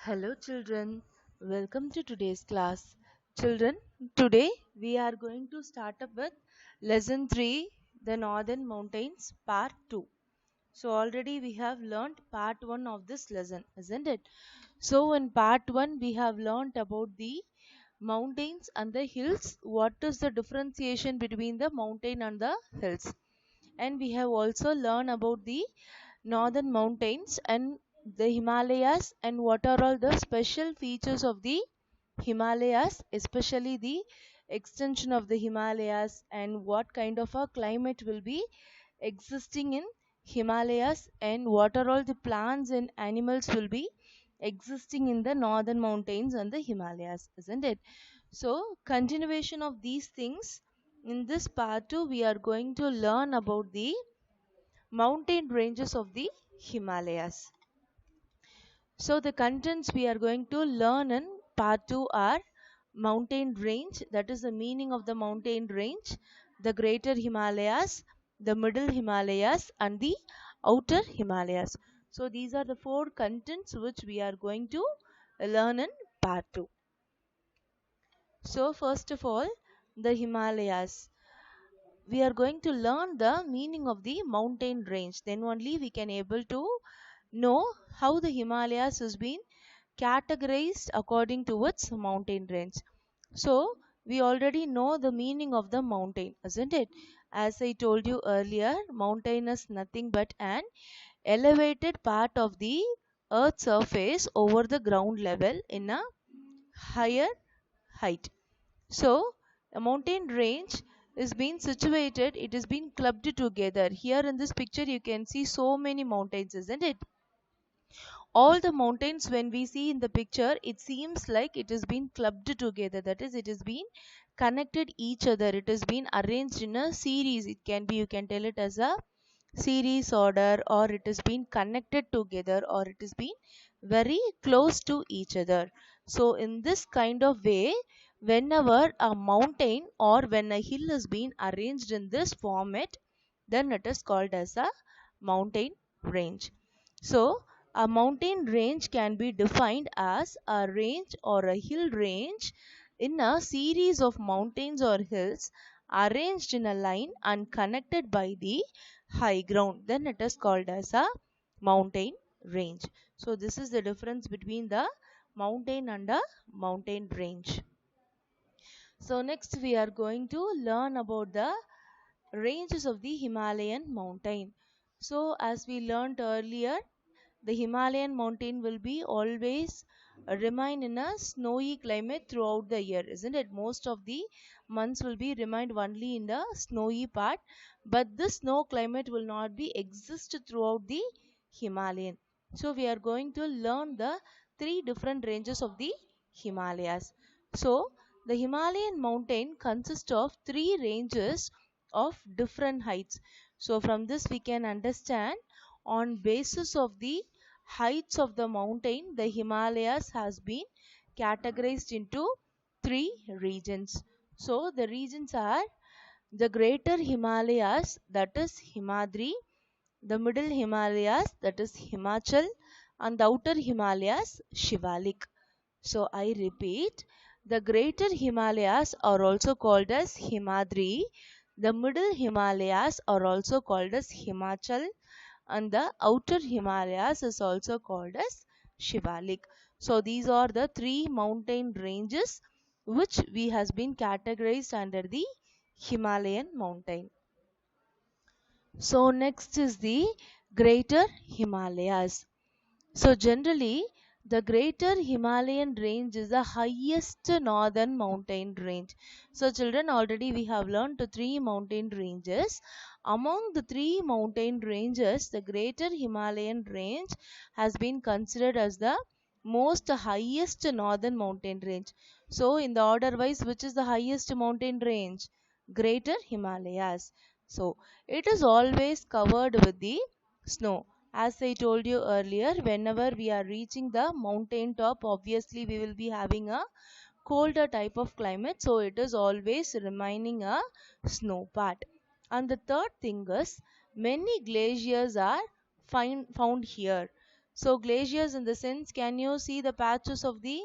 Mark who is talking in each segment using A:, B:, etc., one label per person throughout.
A: Hello children, welcome to today's class. Children, today we are going to start up with lesson 3, the Northern Mountains part 2. So already we have learned part 1 of this lesson, isn't it? So in part 1 we have learned about the mountains and the hills. What is the differentiation between the mountain and the hills? And we have also learned about the northern mountains and the Himalayas and what are all the special features of the Himalayas, especially the extension of the Himalayas and what kind of a climate will be existing in Himalayas and what are all the plants and animals will be existing in the northern mountains and the Himalayas, isn't it? So, continuation of these things in this part 2 we are going to learn about the mountain ranges of the Himalayas. So the contents we are going to learn in part 2 are mountain range, that is the meaning of the mountain range, the greater Himalayas, the middle Himalayas and the outer Himalayas. So these are the four contents which we are going to learn in part 2. So first of all, the Himalayas. We are going to learn the meaning of the mountain range. Then only we can able to know how the Himalayas has been categorized according to its mountain range. So we already know the meaning of the mountain, isn't it? As I told you earlier, mountain is nothing but an elevated part of the earth's surface over the ground level in a higher height. So a mountain range is being situated, it is being clubbed together. Here in this picture you can see so many mountains, isn't it? All the mountains when we see in the picture, it seems like it has been clubbed together, that is it has been connected each other, it has been arranged in a series. It can be, you can tell it as a series order, or it has been connected together, or it has been very close to each other. So in this kind of way, whenever a mountain or when a hill is being arranged in this format, then it is called as a mountain range. So a mountain range can be defined as a range or a hill range in a series of mountains or hills arranged in a line and connected by the high ground. Then it is called as a mountain range. So this is the difference between the mountain and a mountain range. So next we are going to learn about the ranges of the Himalayan mountain. So as we learned earlier, the Himalayan mountain will be always remain in a snowy climate throughout the year, isn't it? Most of the months will be remained only in the snowy part, but this snow climate will not be exist throughout the Himalayan. So we are going to learn the three different ranges of the Himalayas. So the Himalayan mountain consists of three ranges of different heights. So from this we can understand, on basis of the heights of the mountain, the Himalayas has been categorized into three regions. So the regions are the greater Himalayas, that is Himadri, the middle Himalayas, that is Himachal, and the outer Himalayas, Shivalik. So I repeat, the greater Himalayas are also called as Himadri, the middle Himalayas are also called as Himachal, and the outer Himalayas is also called as Shivalik. So these are the three mountain ranges which we has been categorized under the Himalayan mountain. So next is the greater Himalayas. So generally, the greater Himalayan range is the highest northern mountain range. So children, already we have learned the three mountain ranges. Among the three mountain ranges, the greater Himalayan range has been considered as the most highest northern mountain range. So in the order wise, which is the highest mountain range? Greater Himalayas. So it is always covered with the snow. As I told you earlier, whenever we are reaching the mountain top, obviously we will be having a colder type of climate. So it is always remaining a snow part. And the third thing is, many glaciers are found here. So glaciers in the sense, can you see the patches of the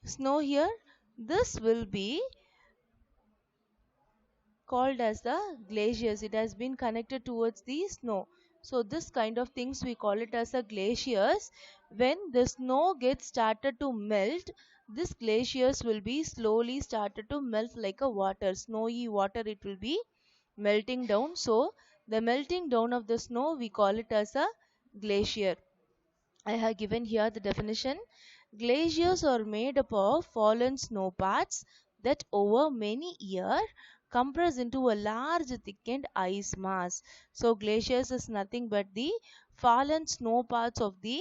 A: snow here? This will be called as the glaciers. It has been connected towards the snow. So this kind of things we call it as a glaciers. When the snow gets started to melt, this glaciers will be slowly started to melt like a water, snowy water. It will be melting down. So the melting down of the snow, we call it as a glacier. I have given here the definition. Glaciers are made up of fallen snow parts that over many years compress into a large thickened ice mass. So glaciers is nothing but the fallen snow parts of the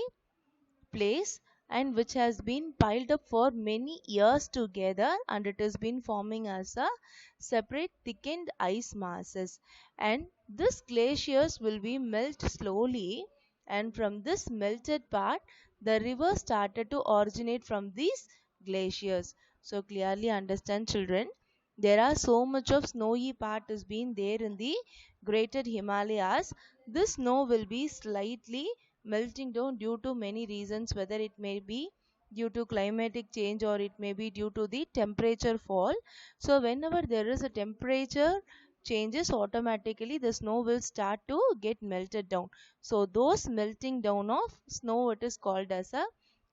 A: place, and which has been piled up for many years together, and it has been forming as a separate thickened ice masses, and this glaciers will be melt slowly, and from this melted part the river started to originate from these glaciers. So clearly understand, children, there are so much of snowy part has been there in the greater Himalayas. This snow will be slightly melting down due to many reasons, whether it may be due to climatic change or it may be due to the temperature fall. So whenever there is a temperature changes, automatically the snow will start to get melted down. So those melting down of snow, it is called as a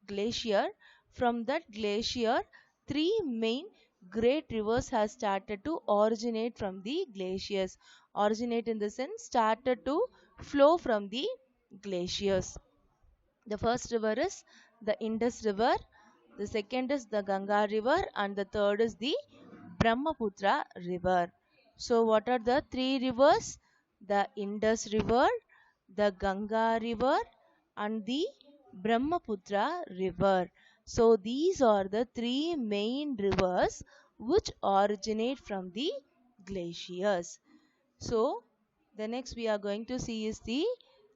A: glacier. From that glacier, three main great rivers has started to originate from the glaciers. Originate in the sense, started to flow from the glaciers. The first river is the Indus River, the second is the Ganga River, and the third is the Brahmaputra River. So, what are the three rivers? The Indus River, the Ganga River, and the Brahmaputra River. So, these are the three main rivers which originate from the glaciers. So, the next we are going to see is the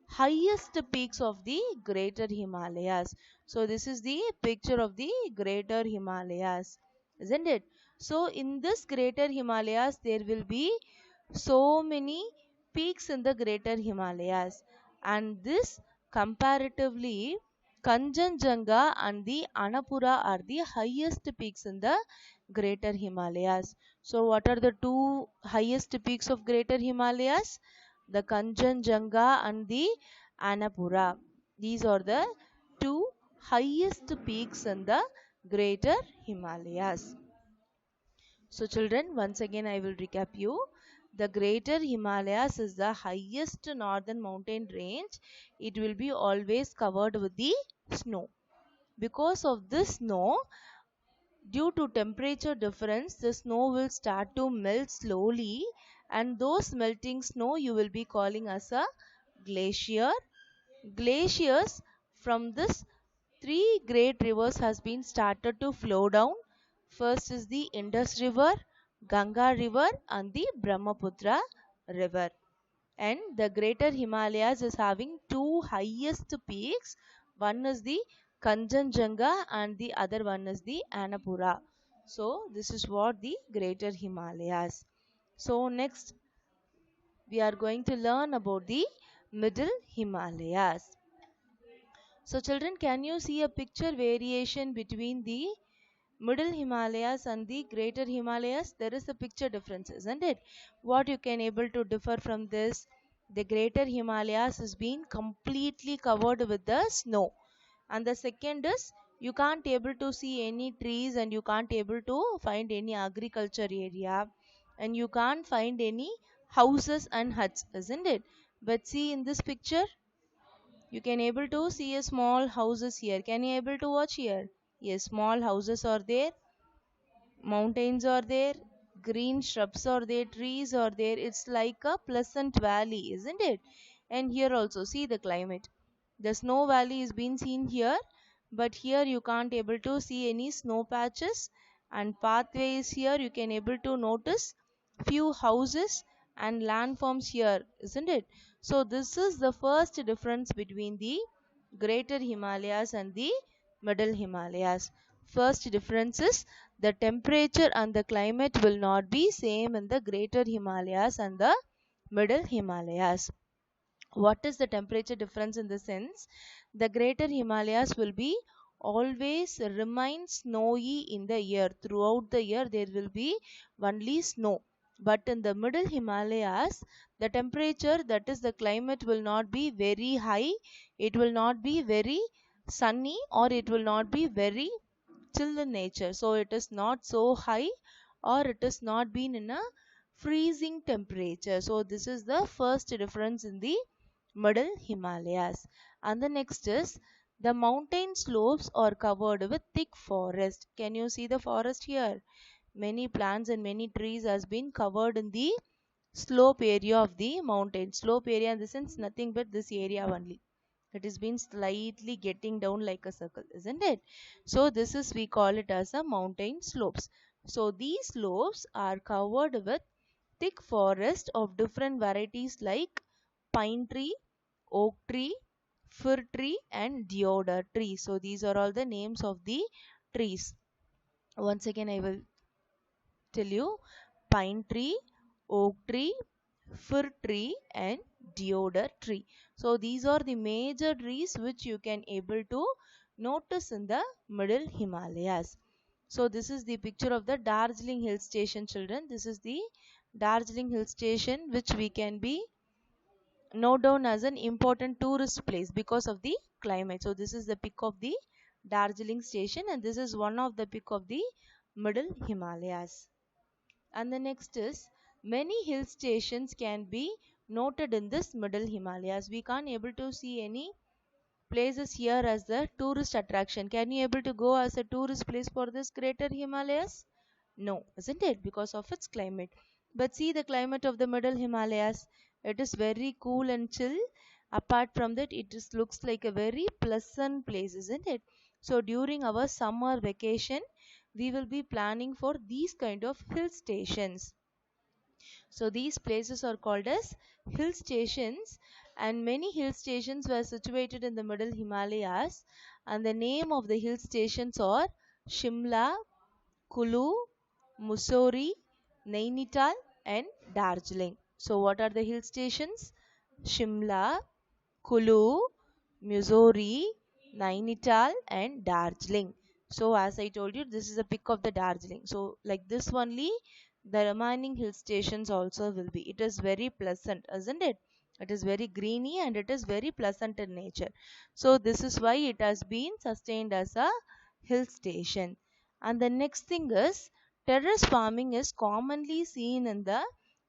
A: highest peaks of the greater Himalayas. So, this is the picture of the greater Himalayas, isn't it? So, in this greater Himalayas, there will be so many peaks in the greater Himalayas, and this comparatively Kanchenjunga and the Annapurna are the highest peaks in the greater Himalayas. So what are the two highest peaks of greater Himalayas? The Kanchenjunga and the Annapurna. These are the two highest peaks in the greater Himalayas. So children, once again I will recap you. The greater Himalayas is the highest northern mountain range. It will be always covered with the snow. Because of this snow, due to temperature difference, the snow will start to melt slowly, and those melting snow you will be calling as a glacier. Glaciers from this three great rivers has been started to flow down. First is the Indus River, Ganga River, and the Brahmaputra River. And the greater Himalayas is having two highest peaks. One is the Kanchenjunga and the other one is the Annapurna. So this is what the greater Himalayas. So next we are going to learn about the middle Himalayas. So children, can you see a picture variation between the middle Himalayas and the greater Himalayas? There is a picture difference, isn't it? What you can able to differ from this? The greater Himalayas is being completely covered with the snow, and the second is you can't able to see any trees, and you can't able to find any agriculture area, and you can't find any houses and huts, isn't it? But see in this picture, you can able to see a small houses here. Can you able to watch here? Yes, small houses are there, mountains are there, green shrubs are there, trees are there. It's like a pleasant valley, isn't it? And here also see the climate. The snow valley is being seen here, but here you can't able to see any snow patches, and pathway is here. You can able to notice few houses and landforms here, isn't it? So this is the first difference between the greater Himalayas and the middle Himalayas. First difference is the temperature and the climate will not be same in the greater Himalayas and the middle Himalayas. What is the temperature difference in the sense? The greater Himalayas will be always remain snowy in the year. Throughout the year there will be only snow. But in the middle Himalayas, the temperature, that is the climate, will not be very high. It will not be very sunny, or it will not be very chill in nature. So it is not so high, or it is not been in a freezing temperature. So this is the first difference in the middle Himalayas. And the next is, the mountain slopes are covered with thick forest. Can you see the forest here? Many plants and many trees has been covered in the slope area of the mountain. Slope area in the sense nothing but this area only. It has been slightly getting down like a circle, isn't it? So this is, we call it as a mountain slopes. So these slopes are covered with thick forest of different varieties like pine tree, oak tree, fir tree and deodar tree. So these are all the names of the trees. Once again I will tell you: pine tree, oak tree, fir tree and deodar tree. So these are the major trees which you can able to notice in the middle Himalayas. So this is the picture of the Darjeeling hill station, children. This is the Darjeeling hill station, which we can be note down as an important tourist place because of the climate. So this is the peak of the Darjeeling station, and this is one of the peak of the middle Himalayas. And the next is, many hill stations can be noted in this middle Himalayas. We can't able to see any places here as the tourist attraction. Can you able to go as a tourist place for this greater Himalayas? No, isn't it? Because of its climate. But see the climate of the middle Himalayas. It is very cool and chill. Apart from that, it just looks like a very pleasant place, isn't it? So during our summer vacation, we will be planning for these kind of hill stations. So these places are called as hill stations, and many hill stations were situated in the middle Himalayas, and the name of the hill stations are Shimla, Kulu, Mussoorie, Nainital and Darjeeling. So what are the hill stations? Shimla, Kulu, Mussoorie, Nainital and Darjeeling. So as I told you, this is a pic of the Darjeeling. So like this only the remaining hill stations also will be. It is very pleasant, isn't it? It is very greeny and it is very pleasant in nature. So this is why it has been sustained as a hill station. And the next thing is, terrace farming is commonly seen in the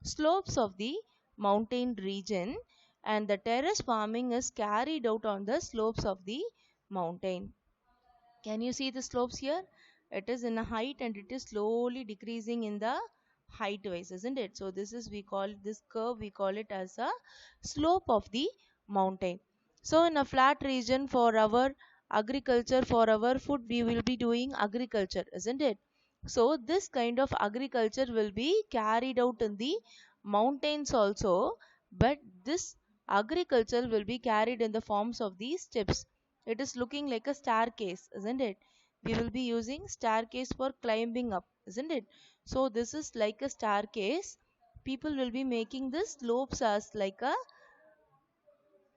A: slopes of the mountain region, and the terrace farming is carried out on the slopes of the mountain. Can you see the slopes here? It is in a height and it is slowly decreasing in the height wise, isn't it? So this is, we call this curve, we call it as a slope of the mountain. So in a flat region, for our agriculture, for our food, we will be doing agriculture, isn't it? So this kind of agriculture will be carried out in the mountains also, but this agriculture will be carried in the forms of these steps. It is looking like a staircase, isn't it? We will be using staircase for climbing up, isn't it? So this is like a staircase. People will be making the slopes as like a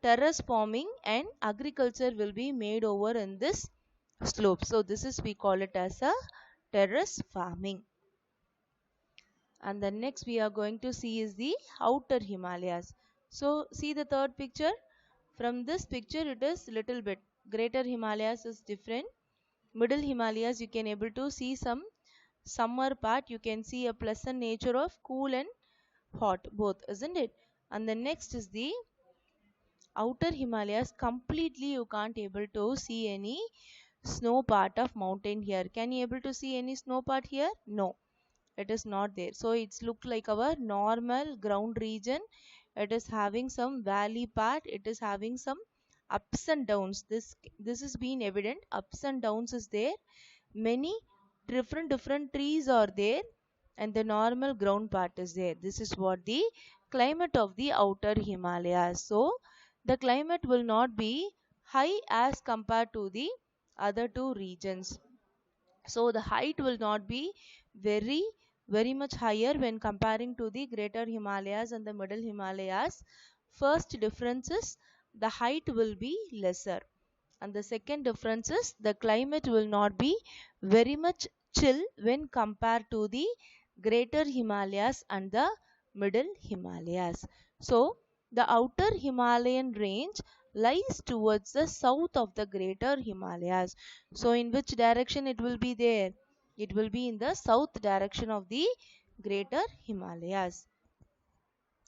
A: terrace farming, and agriculture will be made over in this slope. So this is, we call it as a terrace farming. And the next we are going to see is the outer Himalayas. So see the third picture. From this picture it is little bit. Greater Himalayas is different. Middle Himalayas you can able to see some summer part. You can see a pleasant nature of cool and hot both, isn't it? And the next is the outer Himalayas. Completely you can't able to see any snow part of mountain here. Can you able to see any snow part here? No, it is not there. So it's look like our normal ground region. It is having some valley part, it is having some ups and downs. This is being evident, ups and downs is there. Many different trees are there, and the normal ground part is there. This is what the climate of the outer Himalayas. So the climate will not be high as compared to the other two regions. So the height will not be very much higher when comparing to the greater Himalayas and the middle Himalayas. First difference is the height will be lesser, and the second difference is the climate will not be very much chill when compared to the greater Himalayas and the middle Himalayas. So the outer Himalayan range lies towards the south of the greater Himalayas. So in which direction it will be there? It will be in the south direction of the greater Himalayas.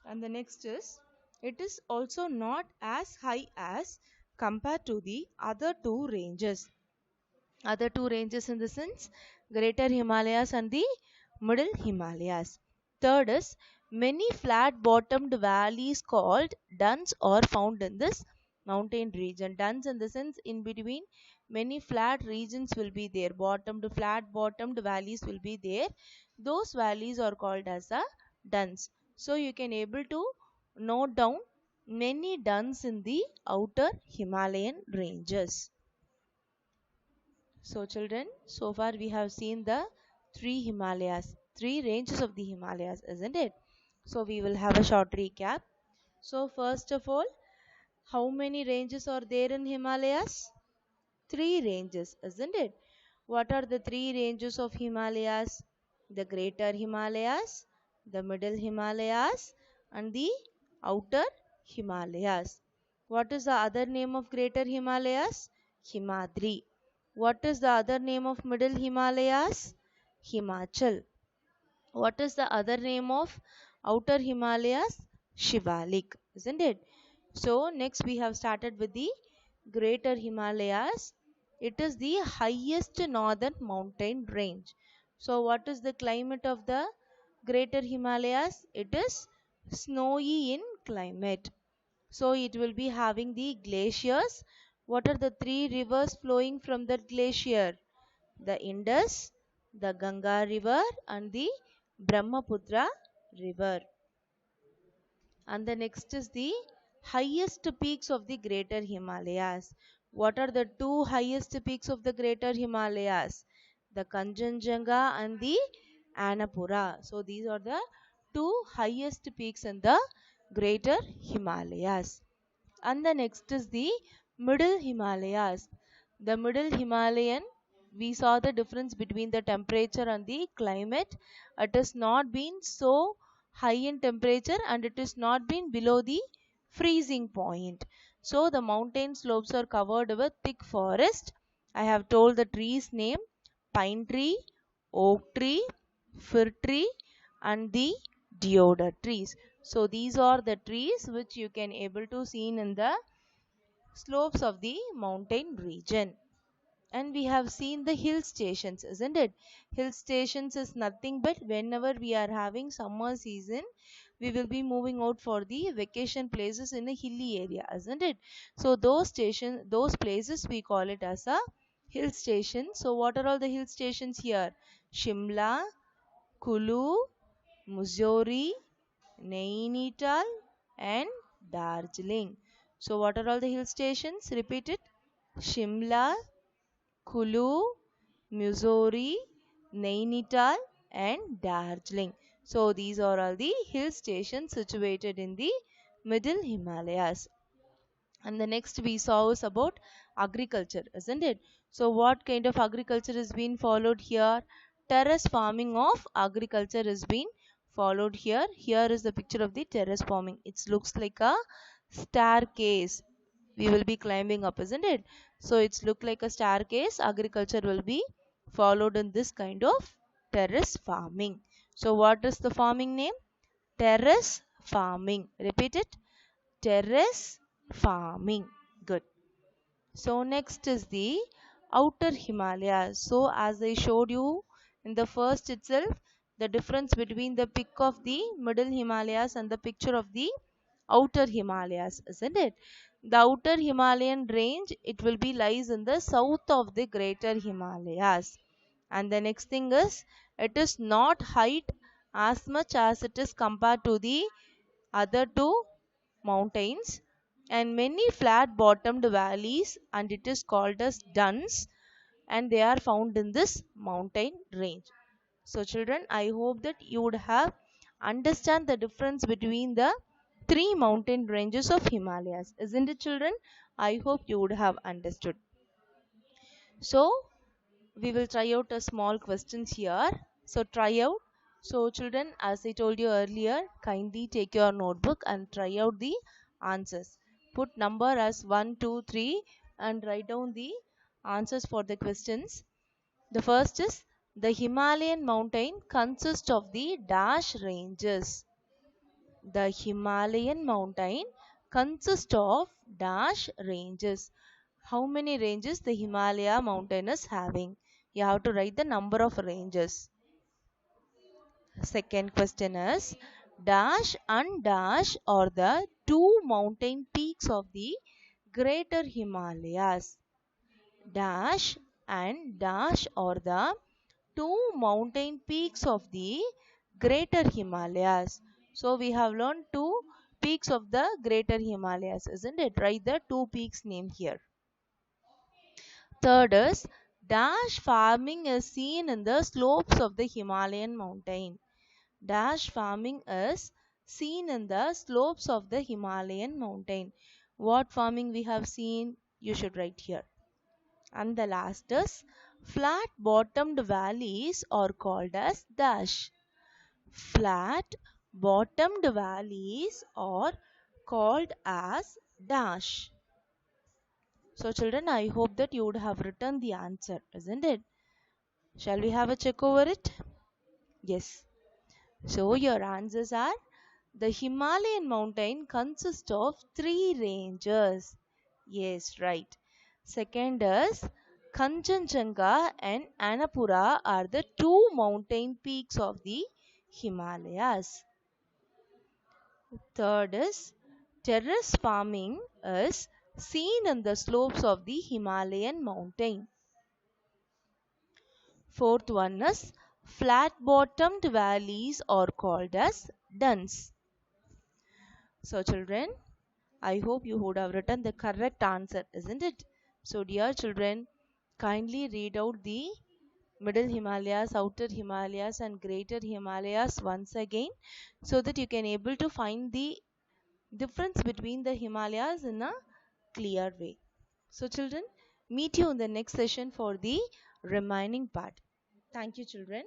A: And the next is, it is also not as high as compared to the other two ranges. Other two ranges in the sense greater Himalayas and the middle Himalayas. Third is, many flat bottomed valleys called duns are found in this mountain region. Duns in the sense in between many flat regions will be there. Flat bottomed valleys will be there. Those valleys are called as a duns. So you can able to note down many duns in the outer Himalayan ranges. So children, so far we have seen the three ranges of the Himalayas, isn't it? So we will have a short recap. So first of all, how many ranges are there in Himalayas? Three ranges, isn't it? What are the three ranges of Himalayas? The greater Himalayas, the middle Himalayas, and the outer Himalayas. What is the other name of greater Himalayas? Himadri. What is the other name of middle Himalayas? Himachal. What is the other name of outer Himalayas? Shivalik, isn't it? So next we have started with the greater Himalayas. It is the highest northern mountain range. So what is the climate of the greater Himalayas? It is snowy in climate. So it will be having the glaciers. What are the three rivers flowing from that glacier? The Indus, the Ganga river, and the Brahmaputra river. And the next is the highest peaks of the greater Himalayas. What are the two highest peaks of the greater Himalayas? The Kanchenjunga and the Annapurna. So these are the two highest peaks in the greater Himalayas. And the next is the middle Himalayas. The middle Himalayan, we saw the difference between the temperature and the climate. It has not been so high in temperature and it is not been below the freezing point. So the mountain slopes are covered with thick forest. I have told the trees name: pine tree, oak tree, fir tree, and the deodar trees. So these are the trees which you can able to see in the slopes of the mountain region. And we have seen the hill stations, isn't it? Hill stations is nothing but whenever we are having summer season, we will be moving out for the vacation places in a hilly area, isn't it? So those places we call it as a hill station. So what are all the hill stations here? Shimla, Kulu, Mussoorie, Nainital, and Darjeeling. So what are all the hill stations? Repeat it. Shimla, Kulu, Mussoorie, Nainital, and Darjeeling. So these are all the hill stations situated in the middle Himalayas. And the next we saw is about agriculture, isn't it? So what kind of agriculture is being followed here? Terrace farming of agriculture is being followed here. Here is the picture of the terrace farming. It looks like a staircase. We will be climbing up, isn't it? So it's look like a staircase. Agriculture will be followed in this kind of terrace farming. So what is the farming name? Terrace farming. Repeat it. Terrace farming. Good. So next is the outer Himalayas. So as I showed you in the first itself, the difference between the pic of the middle Himalayas and the picture of the outer Himalayas, isn't it? The outer Himalayan range, it will be lies in the south of the greater Himalayas. And the next thing is, it is not height as much as it is compared to the other two mountains, and many flat bottomed valleys, and it is called as duns, and they are found in this mountain range. So children, I hope that you would have understand the difference between the three mountain ranges of Himalayas. Isn't it, children? I hope you would have understood. So, we will try out a small questions here. So, try out. So, children, as I told you earlier, kindly take your notebook and try out the answers. Put number as 1, 2, 3 and write down the answers for the questions. The first is, the Himalayan mountain consists of the dash ranges. The Himalayan mountain consists of dash ranges. How many ranges the Himalaya mountain is having? You have to write the number of ranges. Second question is, dash and dash are the two mountain peaks of the Greater Himalayas. Dash and dash are the two mountain peaks of the Greater Himalayas. So we have learned two peaks of the Greater Himalayas, isn't it? Write the two peaks name here. Third is, dash farming is seen in the slopes of the Himalayan mountain. Dash farming is seen in the slopes of the Himalayan mountain. What farming we have seen? You should write here. And the last is, flat bottomed valleys are called as dash. Flat bottomed valleys are called as dash. So children, I hope that you would have written the answer, isn't it? Shall we have a check over it? Yes. So your answers are, the Himalayan mountain consists of three ranges. Yes, right. Second is, Kanchenjunga and Annapurna are the two mountain peaks of the Himalayas. Third is, terrace farming is seen in the slopes of the Himalayan mountain. Fourth one is, flat-bottomed valleys are called as duns. So children, I hope you would have written the correct answer, isn't it? So dear children, kindly read out the Middle Himalayas, Outer Himalayas and Greater Himalayas once again, so that you can able to find the difference between the Himalayas in a clear way. So children, meet you in the next session for the remaining part. Thank you children.